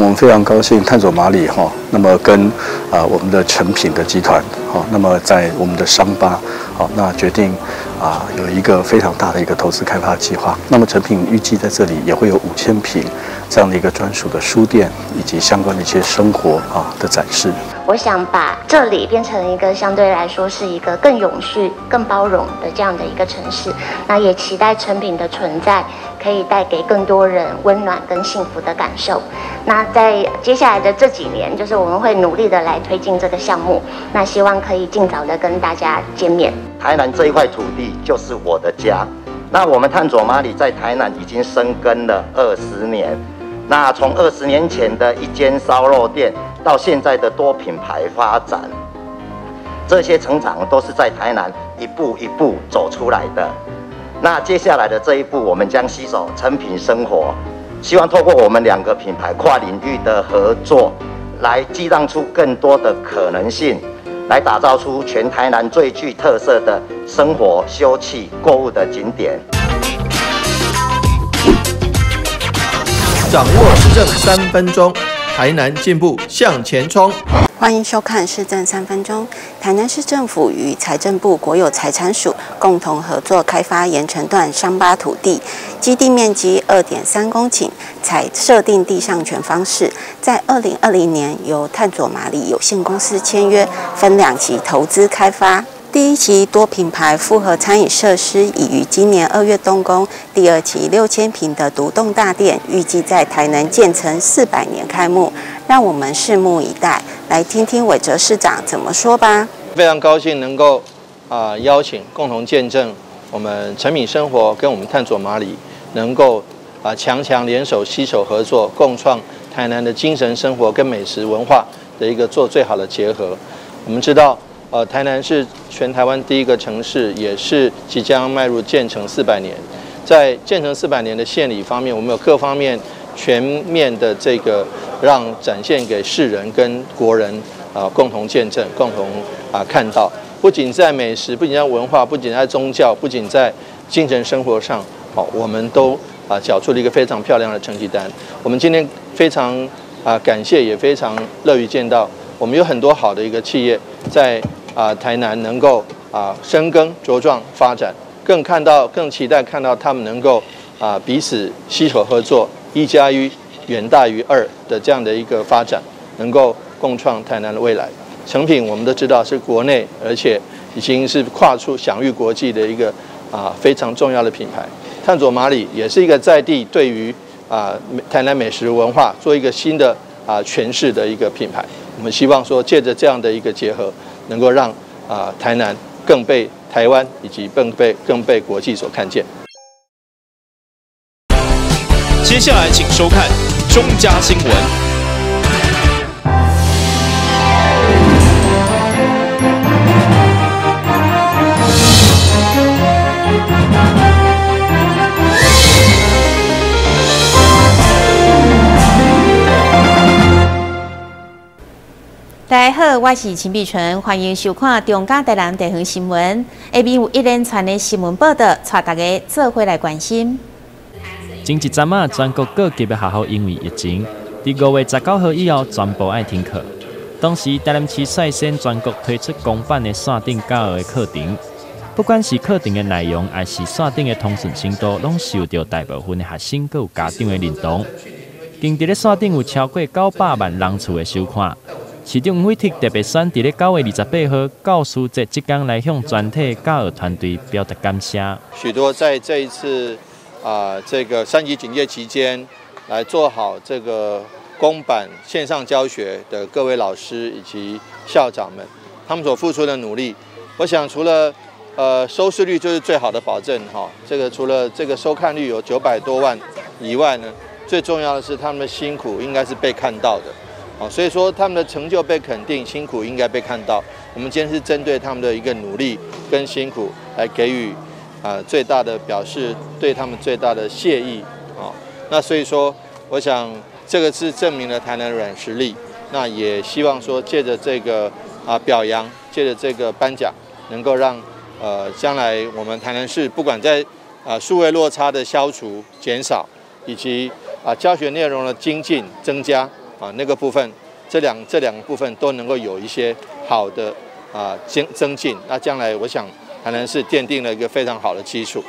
们非常高兴，探索马里那么跟我们的成品的集团那么在我们的商巴那决定有一个非常大的一个投资开发计划。那么成品预计在这里也会有5000平这样的一个专属的书店，以及相关的一些生活的展示。我想把这里变成一个相对来说是一个更永续、更包容的这样的一个城市。那也期待成品的存在可以带给更多人温暖跟幸福的感受。那在接下来的这几年，就是我们会努力的来推进这个项目。那希望可以尽早的跟大家见面。台南这一块土地就是我的家。那我们探索马里在台南已经生根了20年。那从20年前的一间烧肉店，到现在的多品牌发展，这些成长都是在台南一步一步走出来的。那接下来的这一步，我们将携手成品生活，希望透过我们2个品牌跨领域的合作，来激荡出更多的可能性，来打造出全台南最具特色的生活、休憩、购物的景点。掌握市政3分钟，台南进步向前冲。欢迎收看《市政3分钟》。台南市政府与财政部国有财产署共同合作开发盐埕段商巴土地，基地面积2.3公顷，采设定地上权方式，在2020年由探索马里有限公司签约，分2期投资开发。第1期多品牌复合餐饮设施已于今年2月动工，第2期6000平的独栋大店预计在台南建成400年开幕，让我们拭目以待。来听听韦哲市长怎么说吧。非常高兴能够邀请共同见证我们成品生活跟我们探索马里能够强联手携手合作，共创台南的精神生活跟美食文化的一个做最好的结合。我们知道台南是全台湾第一个城市，也是即将迈入建成400年。在建成400年的献礼方面，我们有各方面全面的这个展现给世人跟国人共同见证、共同看到。不仅在美食，不仅在文化，不仅在宗教，不仅在精神生活上，我们都缴出了一个非常漂亮的成绩单。我们今天非常感谢，也非常乐于见到我们有很多好的一个企业在台南能够深耕茁壮发展，更期待看到他们能够彼此携手合作，1+1远大于2的这样的一个发展，能够共创台南的未来。成品我们都知道是国内，而且已经是跨出享誉国际的一个非常重要的品牌。探索马里也是一个在地对于台南美食文化做一个新的诠释的一个品牌。我们希望说借着这样的一个结合，能够让台南更被台湾以及更被国际所看见。接下来请收看中嘉新闻。大家好，我是陈碧纯，欢迎收看中嘉台南地方新闻。下面有一连串的新闻报道，带大家做伙来关心。前一阵啊，全国各级的学校因为疫情，伫5月19号以后全部爱停课。当时台南市率先全国推出公办的线顶教学的课程，不管是课程的内容，还是线顶的通顺程度，拢受到大部分的学生佮有家长的认同。近日咧线顶有超过900万人次的收看。市长吴惠婷特别选伫咧9月28号教师节即天来向全体教育团队表达感谢。许多在这一次这个3级警戒期间，来做好这个公版线上教学的各位老师以及校长们，他们所付出的努力，我想除了收视率就是最好的保证这个除了这个收看率有900多万以外呢，最重要的是他们的辛苦应该是被看到的。所以说他们的成就被肯定，辛苦应该被看到。我们今天是针对他们的一个努力跟辛苦来给予最大的表示，对他们最大的谢意那所以说，我想这个是证明了台南的软实力。那也希望说借着这个表扬，借着这个颁奖，能够让将来我们台南市不管在数位落差的消除减少，以及教学内容的精进增加。那个部分，这两个部分都能够有一些好的增进。那将来我想台南市奠定了一个非常好的基础。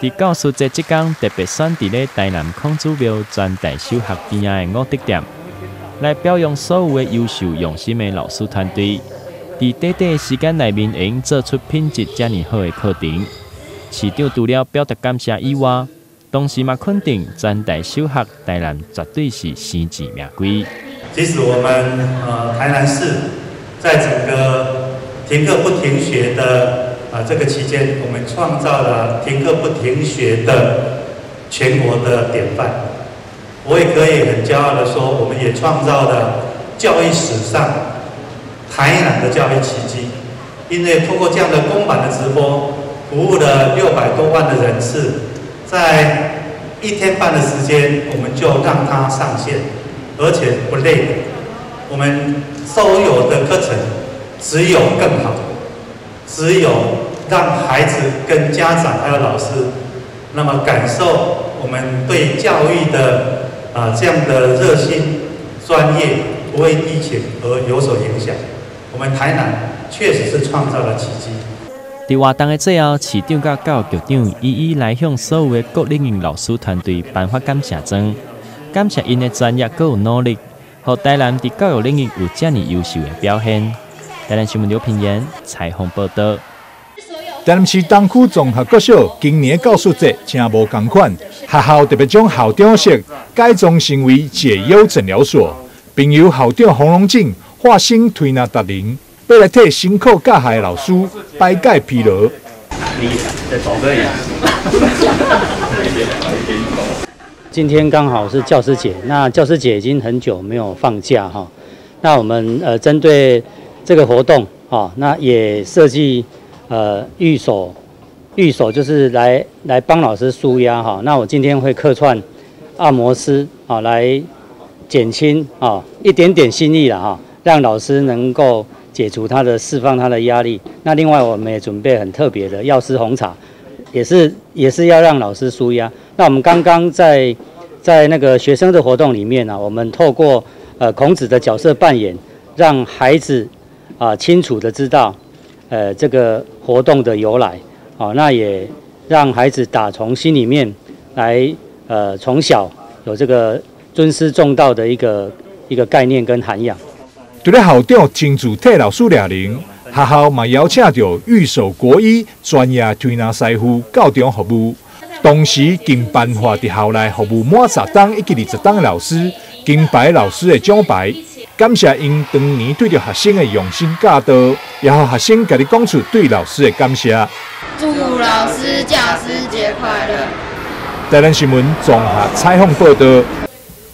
伫教师节即天特别选伫咧台南孔子庙全大小学边仔的5德店，来表扬所有的优秀用心的老师团队，伫短短时间内面会用做出品质遮尔好的课程。市长除了表达感谢以外，同时嘛肯定全大小学台南绝对是生智名归。其实我们台南市在整个停课不停学的这个期间，我们创造了停课不停学的全国的典范。我也可以很骄傲的说，我们也创造了教育史上台南的教育奇迹。因为通过这样的公版的直播，服务了600多万的人次，在1天半的时间，我们就让它上线，而且不累。我们所有的课程只有更好，只有让孩子跟家长还有老师，那么感受我们对教育的这样的热心、专业，不为疫情而有所影响。我们台南确实是创造了奇迹。伫活动的最后，市长甲教育局长一一来向所有的各领域老师团队颁发感谢章，感谢因的专业佮有努力，让台南伫教育领域有这么优秀的表现。台南新闻刘品言采访报道。台南市东区综合国小今年的教师节真无同款，学校特别将校长室改装成为解忧诊疗所，并由校长洪荣进化身推拿达人，要来替辛苦教学的老师排解疲劳。今天刚好是教师节，那教师节已经很久没有放假哈。那我们针对这个活动那也设计御手就是来帮老师舒压哈。那我今天会客串按摩师来减轻一点点心意啦让老师能够解除他的释放他的压力。那另外我们也准备很特别的药师红茶，也是要让老师舒压。那我们刚刚在那个学生的活动里面我们透过孔子的角色扮演，让孩子清楚的知道这个活动的由来那也让孩子打从心里面来从小有这个尊师重道的一个概念跟涵养。除了校长亲自替老师抓铃，学校嘛邀请到御守国医专业推拿师傅到场服务。同时，经颁发伫校内服务满10档以及20档的老师，金牌老师的奖牌，感谢因当年对着学生的用心教导，也让学生家己讲出对老师的感谢。祝老师教师节快乐！台南新闻综合采访报道。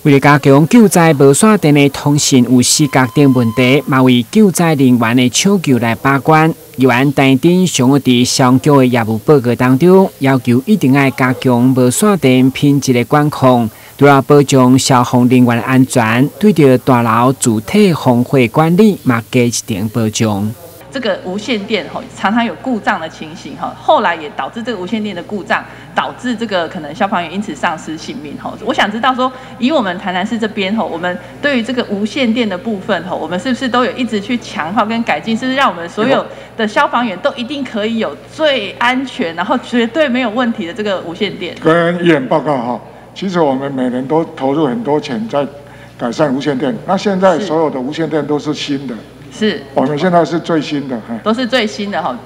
为了加强救灾无线电的通讯有时隔等问题，嘛为救灾人员的抢救来把关。议员陈丁上午伫上交的业务报告当中，要求一定要加强无线电品质的管控，除了保障消防人员的安全，对着大楼主体防火管理嘛加一定保障。这个无线电常常有故障的情形后来也导致这个无线电的故障，导致这个可能消防员因此丧失性命我想知道说，以我们台南市这边我们对于这个无线电的部分我们是不是都有一直去强化跟改进？是不是让我们所有的消防员都一定可以有最安全，然后绝对没有问题的这个无线电？跟议员报告其实我们每年都投入很多钱在改善无线电，那现在所有的无线电都是新的。是，我们现在是最新的，都是最新的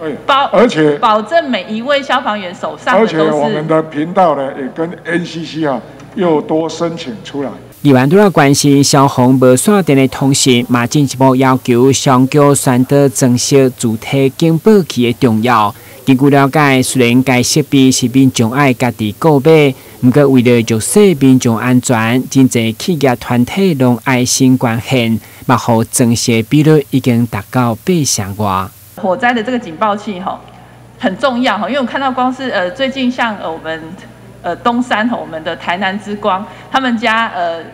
而且保证每一位消防员手上的都是。而且我们的频道呢，也跟 NCC 又多申请出来。议员除了关心消防无线电的通讯，嘛进一步要求上交宣导增设主体警报器的重要。根据了解，虽然该设备是民众爱家己购买，不过为了弱势民众安全，真侪企业团体拢爱心捐献，嘛互增设比率已经达到8%外。火灾的这个警报器很重要因为我看到光是最近像我们东山我们的台南之光，他们家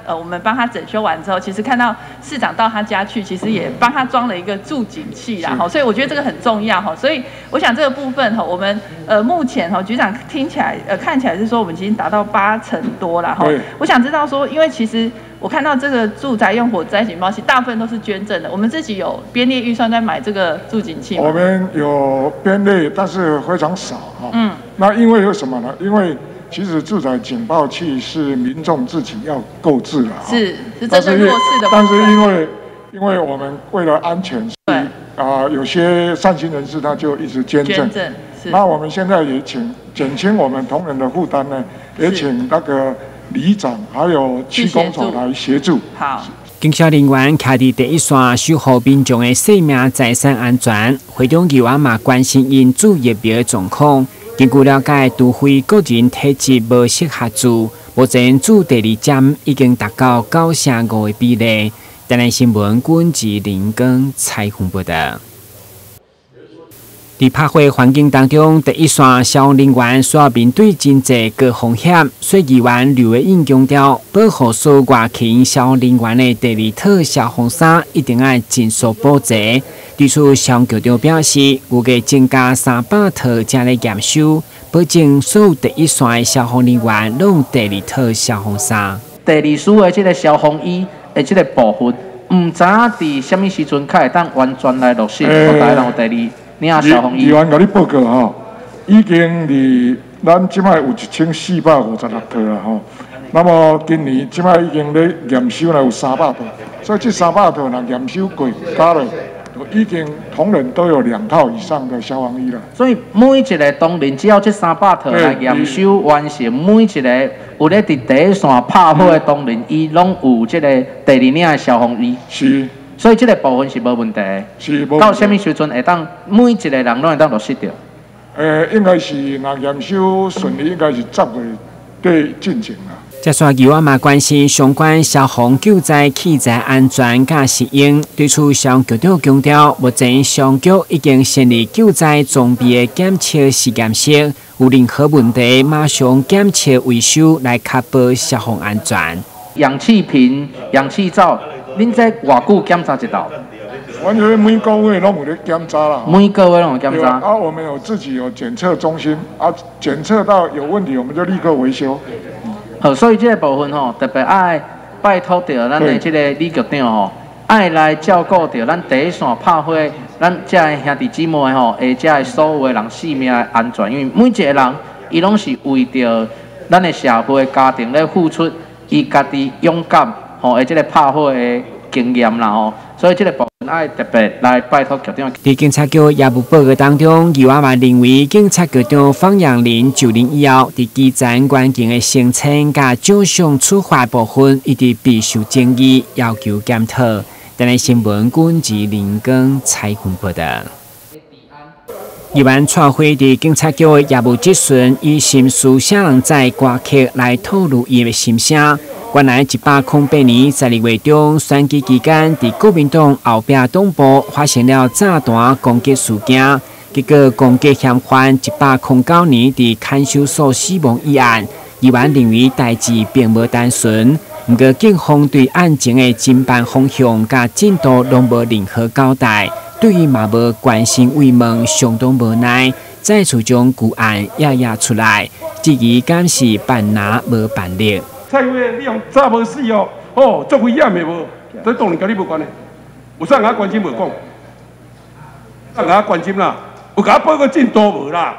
我们帮他整修完之后，其实看到市长到他家去，其实也帮他装了一个助警器啦所以我觉得这个很重要所以我想这个部分我们目前局长听起来看起来是说我们已经达到80%多啦我想知道说，因为其实我看到这个住宅用火灾警报器，大部分都是捐赠的。我们自己有编列预算在买这个助警器吗？我们有编列，但是非常少哈。那因为有什么呢？因为其实住宅警报器是民众自己要购置的，是针对弱势的。但是因为我们为了安全，对有些善心人士他就一直捐赠。那我们现在也请减轻我们同仁的负担呢，也请那个里长还有区公所来协助。好。警消人员徛伫第一线，守护民众的生命财产安全。会中议员嘛关心因主疫苗的状况。根据了解，除非个人体质无适合住，目前注第2针已经达到9%的比例。台南新闻阮志林跟采访报道。伫拍火环境当中，第一线消防人员需要面对真济个风险，所以议员刘伟英强调，保护所有外勤消防人员的第2套消防衫一定要尽速补齐。对此，消防局长表示，预计增加300套才来验收，保证所有第一线的消防人员拢第2套消防衫。第2署的这个消防衣的这个部分，唔知伫什么时阵才会当完全来落实，我大家有第2。议员甲你报告吼，已经伫咱即摆有1456套啦吼。那么今年即摆已经咧验收了有300套，所以这300套若验收过加了，已经同仁都有2套以上的消防衣了。所以每一个同仁只要这300套来验收完成，每一个有咧伫第一线拍火的同仁，伊拢有这个第2领的消防衣。是。所以这个部分是无问题的，到什么时阵会当每一个人拢会当落实到？应该是若验收顺利，应该是10月底进行啦。接续议员嘛关心相关消防救灾器材安全甲适应，对此消防局长强调，目前消防局已经设立救灾装备的检测实验室，有任何问题马上检测维修，来确保消防安全。氧气瓶、氧气罩。恁在偌久检查一道？完全每个月拢有咧检查啦。每个月拢有检查。我们自己有检测中心，检测到有问题，我们就立刻维修。好，所以这个部分吼，特别爱拜托到咱的这个李局长吼，爱来照顾到咱第一线拍火，咱这兄弟姊妹吼，或者所有的人性命的安全，因为每一个人，伊拢是为着咱的社会家庭咧付出，伊家己勇敢。而这个拍火的经验啦吼，所以这个部分爱特别来拜托局长。伫警察局业务报告当中，议员嘛认为警察局长方扬林就任以后，伫基层环境的升迁甲奖赏处罚部分，一直备受争议，要求检讨。台南新闻阮志林跟采访报道。议员蔡辉伫警察局的业务质询，以心事写人在歌曲来透露伊的心声。原来108年12月中选举期间，伫国民党后壁党部发生了炸弹攻击事件，结果攻击嫌犯109年伫看守所死亡一案。议员认为代志并无单纯，不过警方对案情的侦办方向甲进度拢无任何交代，对于嘛无关心慰问，相当无奈。再次将旧案压出来，质疑敢是办拿无办理。蔡委员，你用早无死哦，作危险的无，这当然甲你无关的。有啥甲关心无讲？啥甲关心啦？有甲报告进度无啦？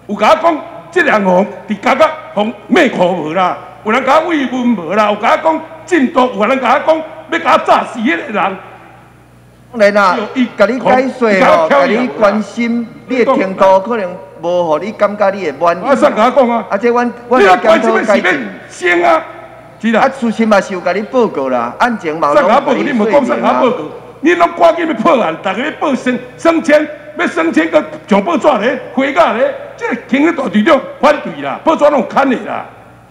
有甲讲这两行伫甲互咩苦无啦？有人甲慰问无啦？有甲讲进度，有人甲讲要甲炸死迄个人。当然啦，伊甲你解说哦，甲你关心，你的程度可能无互你感觉你会满意。啥甲讲啊？这阮检讨改进。先啊，是啦。事情嘛是有甲你报告啦，案情嘛拢甲你说明啦。你拢赶紧要破案，大家要报升迁，要升迁个上报纸咧，回家咧，这个警察大队长反对啦，报纸拢砍的啦。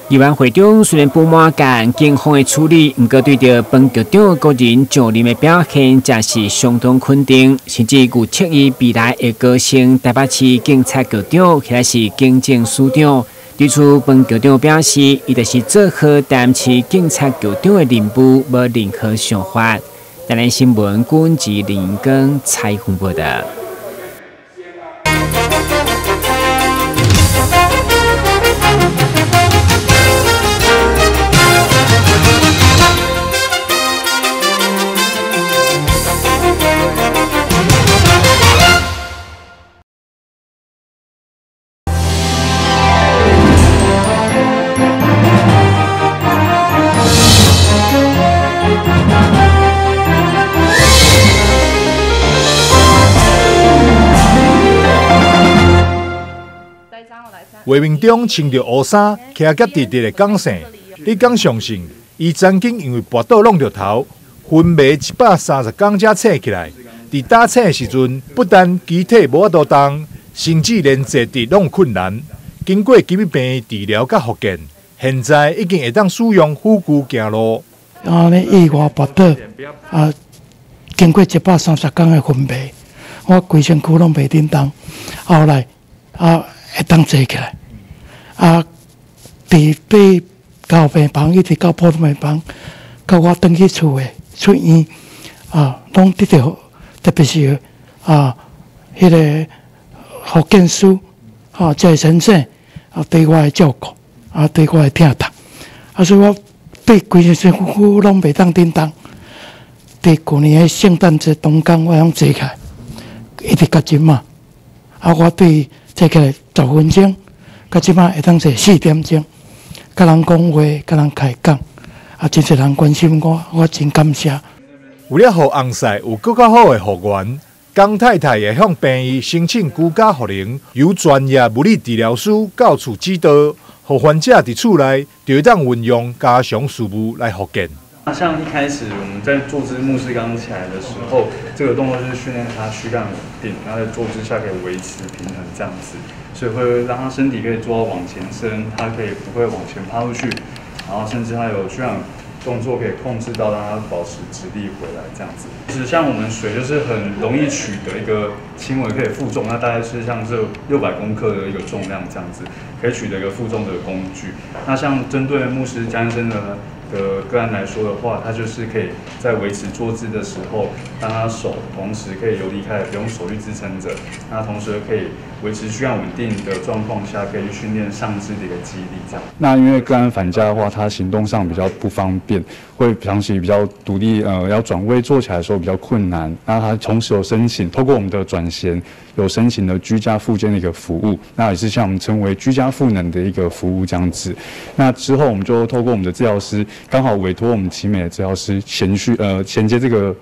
议员会长虽然不满干警方的处理，不过对着本局长个人上任的表现，则是相当肯定，甚至预测伊未来会高升台北市警察局长，或者是警政署长。对此，本局长表示，伊就是做好台北市警察局长的任务，无任何想法。台南新闻阮志林跟采访报道。画面中穿着乌衫、骑脚直直的港姓，你敢相信？伊曾经因为跋倒弄着头，分卖130港才醒起来。伫打醒的时阵，不但机体无法度动，甚至连坐直拢困难。经过急病病治疗甲复健，现在已经会当使用辅具行路。意外跋倒经过130天的分娩，我规身躯拢袂叮当，后来会当坐起来，伫被到病房一直到普通病房，到我转去厝的出院拢得到，特别是迄个复健师这个先生对我的照顾对我的疼痛所以我对规身躯拢袂当叮当。伫去年的圣诞节当天，我通坐起来，一直到即马我对坐起来10分钟，到即马会当坐4点钟。甲人讲话，甲人开讲，真侪人关心我，我真感谢。为了互翁婿有更较好的复原，江太太也向病医申请居家护龄，由专业物理治疗师到厝指导，互患者伫厝内就会当运用家常事务来复健。像一开始我们在坐姿牧师刚起来的时候，这个动作就是训练他躯干稳定，然后在坐姿下可以维持平衡这样子，所以会让他身体可以做到往前伸，他可以不会往前趴出去，然后甚至他有这样动作可以控制到让他保持直立回来这样子。其实像我们水就是很容易取得一个轻微可以负重，那大概是像这600公克的一个重量这样子，可以取得一个负重的工具。那像针对牧师江先生的个案来说的话，他就是可以在维持坐姿的时候，让他手同时可以游离开，不用手去支撑着，那同时可以维持躯干稳定的状况下，可以去训练上肢的一个肌力这样。那因为个案返家的话，他行动上比较不方便，会长期比较独立，要转位坐起来的时候比较困难。那他同时有申请，透过我们的转衔，有申请了居家复健的一个服务，那也是像我们称为居家复能的一个服务这样子。那之后我们就透过我们的治疗师，刚好委托我们奇美的治疗师衔接这个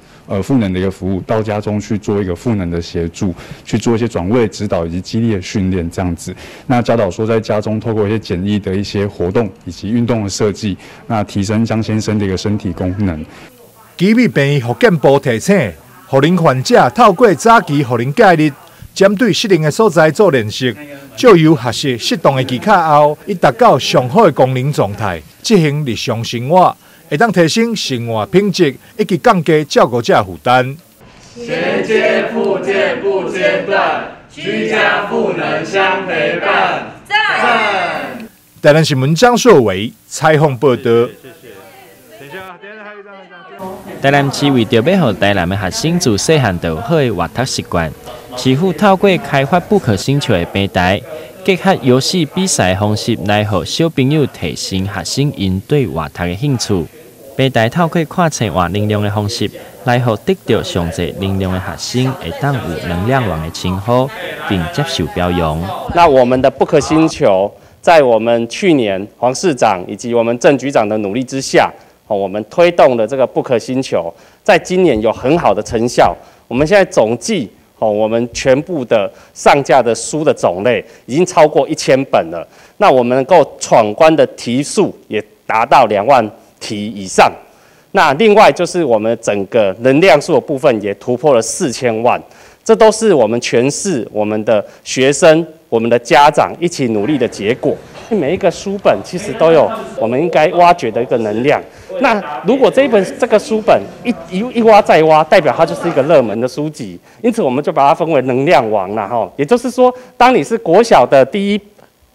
复能的一个服务，到家中去做一个复能的协助，去做一些转位指导以及肌力的训练这样子。那教导说在家中透过一些简易的一些活动以及运动的设计，那提升江先生的一个身体功能。奇美病院复健部提醒，护龄患者透过早期护龄介入，针对适应的所在做练习，借由学习适当的技巧后，以达到上好的功能状态，执行日常生活，会当提升生活品质，以及降低照顾者负担。衔接复健不间断，居家复能相陪伴。赞！台南新闻张硕伟采访报道。台南市为着要让台南的学生自细汉就有好的活读习惯，市府透过开发不可星球的平台，结合游戏比赛的方式来让小朋友提升学生因对活读的兴趣。平台透过看册活能量的方式，来让得到上侪能量的学生会当有能量王的称号，并接受表扬。那我们的不可星球，在我们去年黄市长以及我们郑局长的努力之下，我们推动的这个不可星球，在今年有很好的成效。我们现在总计我们全部的上架的书的种类已经超过1000本了。那我们能够闯关的题数也达到2万题以上。那另外就是我们整个能量数的部分也突破了4000万。这都是我们全市我们的学生、我们的家长一起努力的结果。每一个书本其实都有我们应该挖掘的一个能量。那如果这个书本一挖再挖，代表它就是一个热门的书籍，因此我们就把它分为能量王啦哈。也就是说，当你是国小的第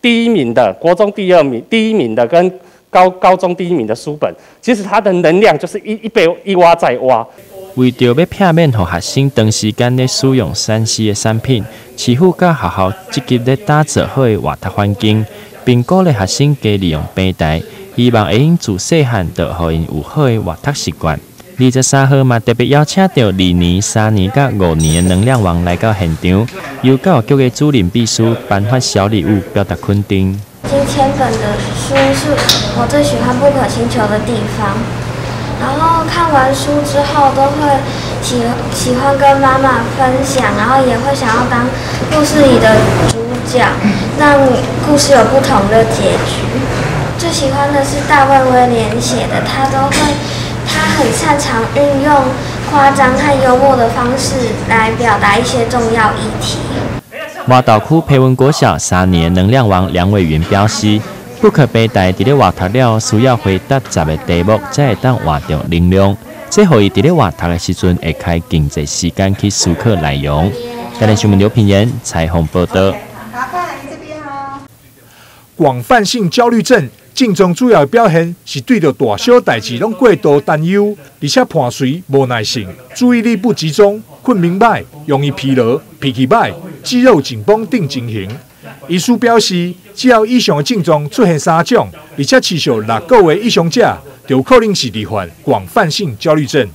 一名的、国中第一名的跟高中第1名的书本，其实它的能量就是一挖再挖。为着要避免让学生长时间咧使用3C 的产品，市府甲学校积极咧打造好的活读环境，并鼓励学生加利用平台，希望会用自细汉就互因有好的活读习惯。23号嘛特别邀请到2年、3年、甲5年的能量王来到现场，由教育局的主任秘书颁发小礼物，表达肯定。今天本的书是我最喜欢不可星球的地方。然后看完书之后都会喜欢跟妈妈分享，然后也会想要当故事里的主角，让故事有不同的结局。最喜欢的是大卫威廉写的，他很擅长运用夸张和幽默的方式来表达一些重要议题。麻豆区培文国小3年能量王梁委员表示，不可被带伫咧画读了，需要回答10个题目，才会当画着能量。这互伊伫咧画读的时阵，会开经济时间去思考内容。台南新闻刘品言采访报道。广泛性焦虑症症状主要表现是对着大小代志拢过度担忧，而且伴随无耐性、注意力不集中、困眠歹、容易疲劳、脾气歹、肌肉紧绷等情形。医师表示，只要以上的症状出现3种，而且持续6个月以上者，就有可能是罹患广泛性焦虑症。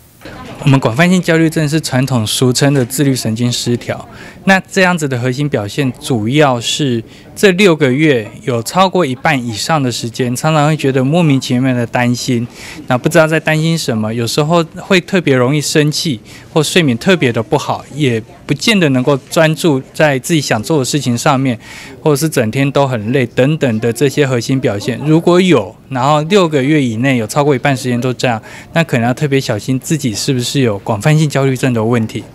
我们广泛性焦虑症是传统俗称的自律神经失调。那这样子的核心表现，主要是这6个月有超过一半以上的时间，常常会觉得莫名其妙的担心，那不知道在担心什么，有时候会特别容易生气，或睡眠特别的不好，也不见得能够专注在自己想做的事情上面，或者是整天都很累等等的这些核心表现。如果有，然后6个月以内有超过一半时间都这样，那可能要特别小心自己是不是有广泛性焦虑症的问题。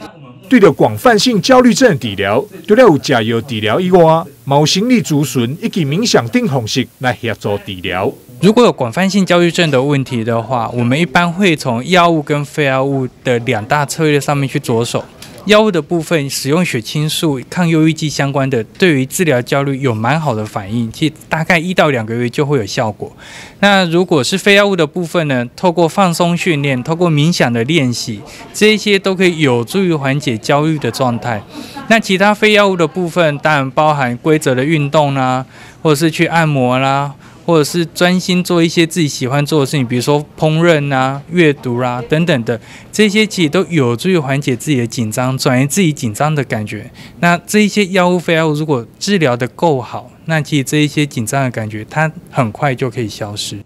对着广泛性焦虑症治疗，除了有食药治疗以外，有心理咨询以及冥想等方式来协助治疗。如果有广泛性焦虑症的问题的话，我们一般会从药物跟非药物的2大策略上面去着手。药物的部分，使用血清素、抗忧郁剂相关的，对于治疗焦虑有蛮好的反应，其实大概1到2个月就会有效果。那如果是非药物的部分呢，透过放松训练、透过冥想的练习，这些都可以有助于缓解焦虑的状态。那其他非药物的部分，当然包含规则的运动啦，或者是去按摩啦，或者是专心做一些自己喜欢做的事情，比如说烹饪啊、阅读啊等等的，这些其实都有助于缓解自己的紧张，转移自己紧张的感觉。那这一些药物、非药物如果治疗的够好，那其实这一些紧张的感觉，它很快就可以消失。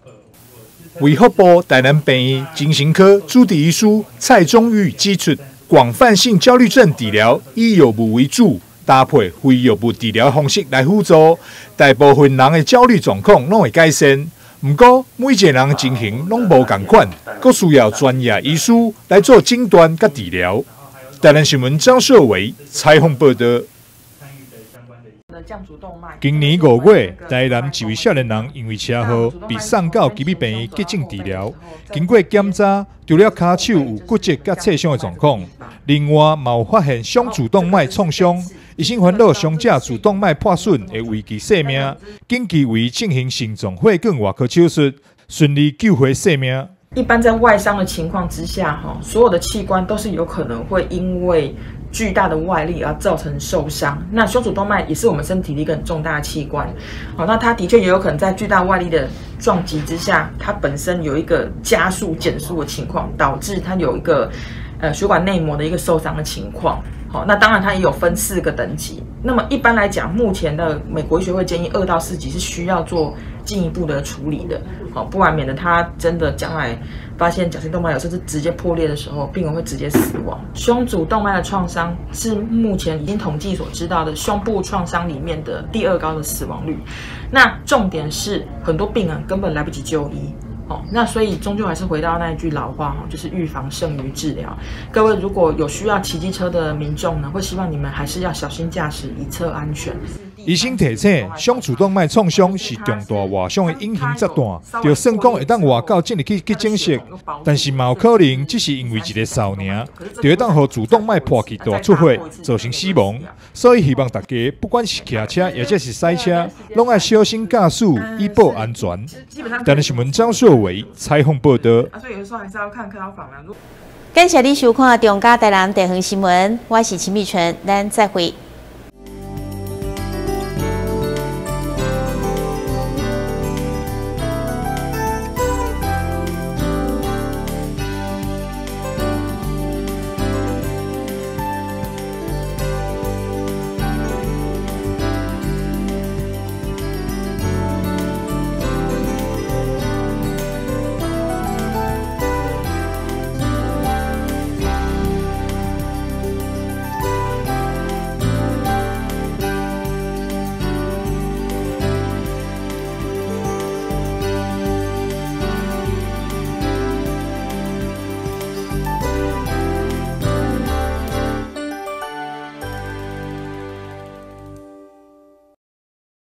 卫福部台南病院精神科主治医师蔡宗玉指出，广泛性焦虑症治疗以药物为主，搭配非药物治疗方式来辅助，大部分人的焦虑状况拢会改善。不过，每一个人的情形拢无同款，佫需要专业医师来做诊断甲治疗。台南新闻张硕伟采访报道。今年5月，台南一位少年人因为车祸被送到吉美病院急症治疗。经过检查，除了骹手有骨折甲挫伤的状况，另外也有发现双主动脉创伤。医生烦恼伤者主动脉破损会危及性命，紧急为进行心脏血管外科手术，顺利救回性命。一般在外伤的情况之下，所有的器官都是有可能会因为巨大的外力而造成受伤。那胸主动脉也是我们身体的一个很重大的器官，那它的确也有可能在巨大外力的撞击之下，它本身有一个加速减速的情况，导致它有一个血管内膜的一个受伤的情况。好，那当然它也有分4个等级。那么一般来讲，目前的美国医学会建议2到4级是需要做进一步的处理的，好，不然免得它真的将来发现甲状腺动脉瘤甚至直接破裂的时候，病人会直接死亡。胸主动脉的创伤是目前已经统计所知道的胸部创伤里面的第2高的死亡率。那重点是很多病人根本来不及就医。那所以终究还是回到那一句老话，就是预防胜于治疗。各位如果有需要骑机车的民众呢，会希望你们还是要小心驾驶，以策安全。医生提醒，胸主动脉创伤是重大外伤的隐形炸弹，就算讲会当外到进入去诊室，但是嘛有可能只是因为一个少年，就会当让主动脉破气大出血，造成死亡。所以希望大家不管是骑车或者是赛车，拢要小心驾驶，以保安全。台南新闻张硕伟采访报道。所以有时候还是要看到访谈。感谢你收看中嘉台南地方新闻，我是秦美纯，咱再会。